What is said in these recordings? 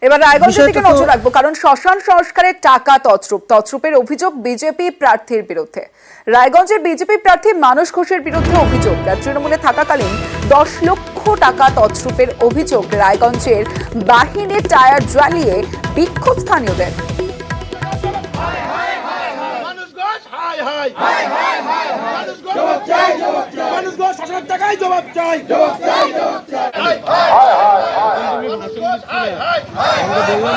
এবার রায়গঞ্জের দিকে নজর রাখবো, কারণ শ্মশান সংস্কারের টাকা তছরূপের অভিযোগ বিজেপি প্রার্থীর বিরুদ্ধে। রায়গঞ্জের বিজেপি প্রার্থী মানস ঘোষের বিরুদ্ধে অভিযোগ, তৃণমূলে থাকাকালীন 10 লক্ষ টাকা তছরূপের অভিযোগ। রায়গঞ্জের বাহিনীর টায়ার জ্বালিয়ে বিক্ষোভ স্থানীয়দের।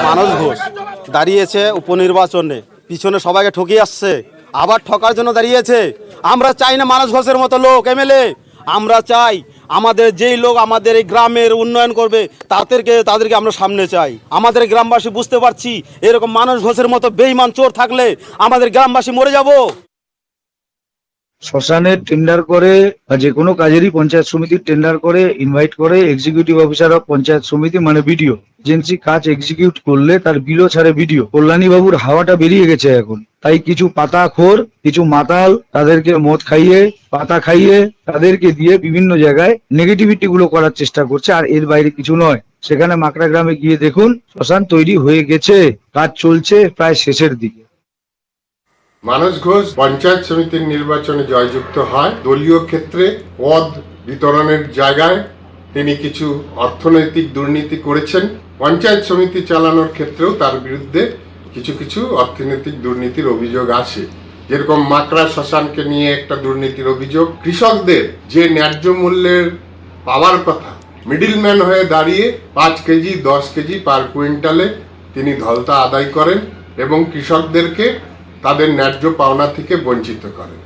মানস ঘোষ দাঁড়িয়েছে উপনির্বাচনে, পিছনে সবাইকে ঠকিয়ে আসছে, আবার ঠকার জন্য দাঁড়িয়েছে। আমরা চাই না মানস ঘোষের মতো লোক এমএলএ। আমরা চাই আমাদের যেই লোক আমাদের এই গ্রামের উন্নয়ন করবে তাদেরকে আমরা সামনে চাই। আমাদের গ্রামবাসী বুঝতে পারছি এরকম মানস ঘোষের মতো বেঈমান চোর থাকলে আমাদের গ্রামবাসী মরে যাব। শ্মশানের টেন্ডার করে বা যে কোনো কাজেরই পঞ্চায়েত সমিতির টেন্ডার করে ইনভাইট করে এক্সিকিউটিভ অফিসার অফ পঞ্চায়েত সমিতি মানে বিডিও এজেন্সি কাজ এক্সিকিউট করলে তার বিলও ছাড়ে বিডিও। কল্যাণী বাবুর হাওয়াটা বেরিয়ে গেছে এখন, তাই কিছু পাতাখোর, কিছু মাতাল তাদেরকে মদ খাইয়ে পাতা খাইয়ে তাদেরকে দিয়ে বিভিন্ন জায়গায় নেগেটিভিটি গুলো করার চেষ্টা করছে, আর এর বাইরে কিছু নয়। সেখানে মাকড়া গ্রামে গিয়ে দেখুন শ্মশান তৈরি হয়ে গেছে, কাজ চলছে প্রায় শেষের দিকে। মানস ঘোষ পঞ্চায়েত সমিতির নির্বাচনে জয়যুক্ত হয়। দলীয় ক্ষেত্রে পদ বিতরণের জায়গায় তিনি কিছু অর্থনৈতিক দুর্নীতি করেছেন। পঞ্চায়েত সমিতি চালানোর ক্ষেত্রেও তার বিরুদ্ধে কিছু কিছু অর্থনৈতিক দুর্নীতির অভিযোগ আছে। যেরকম মাকড়া শ্মশানকে নিয়ে একটা দুর্নীতির অভিযোগ, কৃষকদের যে ন্যায্য মূল্যের পাওয়ার কথা মিডিলম্যান হয়ে দাঁড়িয়ে 5 কেজি 10 কেজি পার কুইন্টালে তিনি ধলতা আদায় করেন এবং কৃষকদেরকে তাদের ন্যায্য পাওনা থেকে বঞ্চিত করেন।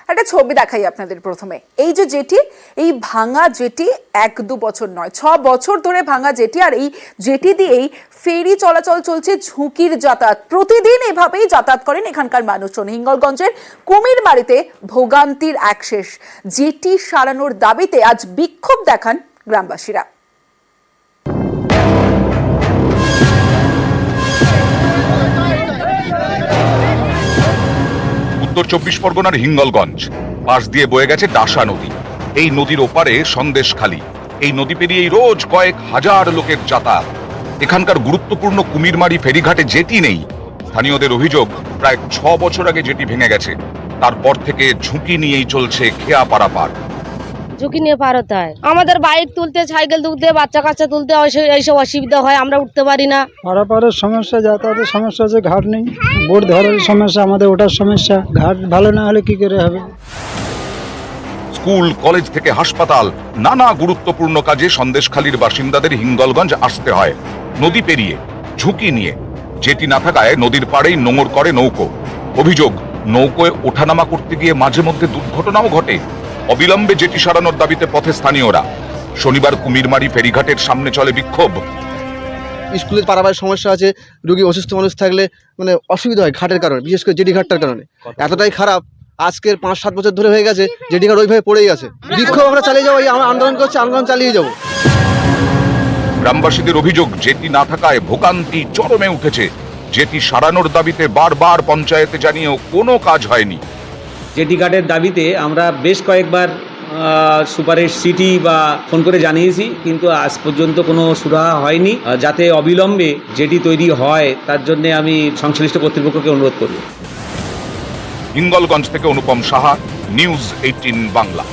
একটা ছবি দেখাই আপনাদের প্রথমে। এই যে জেটি, এই ভাঙা জেটি 1-2 বছর নয়, 6 বছর ধরে ভাঙা জেটি, আর এই জেটি দিয়েই ফেরি চলাচল চলছে, ঝুঁকির যাতায়াত। প্রতিদিন এভাবেই যাতায়াত করেন এখানকার মানুষজন। হিঙ্গলগঞ্জের কুমিরমারিতে ভোগান্তির এক শেষ। জেটি সারানোর দাবিতে আজ বিক্ষোভ দেখান গ্রামবাসীরা। উত্তর 24 পরগনার হিঙ্গলগঞ্জ পাশ দিয়ে বয়ে গেছে ডাসা নদী। এই নদীর ওপারে সন্দেশখালী। এই নদী পেরিয়েই রোজ কয়েক হাজার লোকের যাতায়াত। এখানকার গুরুত্বপূর্ণ কুমিরমারি ফেরিঘাটে জেটি নেই। স্থানীয়দের অভিযোগ, প্রায় 6 বছর আগে জেটি ভেঙে গেছে। তারপর থেকে ঝুঁকি নিয়েই চলছে খেয়া পারাপার। ঝুঁকি নিয়ে পার হতে হয়। আমাদের বাইক তুলতে, সাইকেল তুলতে, বাচ্চা কাচ্চা তুলতে এইসব অসুবিধা হয়, আমরা উঠতে পারি না। পারাপারের সমস্যা, যাতায়াতের সমস্যা আছে, ঘাট নেই, বোট ধরার সমস্যা, আমাদের ওঠার সমস্যা। ঘাট ভালো না হলে কি করে হবে? স্কুল, কলেজ থেকে হাসপাতাল, নানা গুরুত্বপূর্ণ কাজে সন্দেশখালীর বাসিন্দাদের হিঙ্গলগঞ্জ আসতে হয় নদী পেরিয়ে, ঝুঁকি নিয়ে। জেটি না থাকায় নদীর পাড়েই নোঙর করে নৌকো। অভিযোগ, নৌকোয় ওঠানামা করতে গিয়ে মাঝে মধ্যে দুর্ঘটনাও ঘটে। অবিলম্বে জেটি সারানোর দাবিতে পথে স্থানীয়রা। শনিবার কুমিরমারি ফেরিঘাটের সামনে চলে বিক্ষোভ। স্কুলের পারাপারের সমস্যা আছে, রোগী অসুস্থ মানুষ থাকলে মানে অসুবিধা হয় ঘাটের কারণে, বিশেষ করে জেটি ঘাটটার কারণে। এতটাই খারাপ, আজকের 5-7 বছর ধরে হয়ে গেছে জেটি ঘাট ওইভাবে পড়েই আছে। বিক্ষোভ আমরা চালিয়ে যাবো, আমরা আন্দোলন করছি, আন্দোলন চালিয়ে যাবো। গ্রামবাসীদের অভিযোগ, জেটি না থাকায় ভোগান্তি চরমে উঠেছে। জেটি সারানোর দাবিতে বারবার পঞ্চায়েতে জানিয়েও কোনো কাজ হয়নি। জেটি ঘাটের দাবিতে আমরা বেশ কয়েকবার সুপারের সিটি বা ফোন করে জানিয়েছি, কিন্তু আজ পর্যন্ত কোনো সুরাহা হয়নি। যাতে অবিলম্বে জেটি তৈরি হয় তার জন্য আমি সংশ্লিষ্ট কর্তৃপক্ষকে অনুরোধ করব। হিঙ্গলগঞ্জ থেকে অনুপম সাহা, নিউজ 18 বাংলা।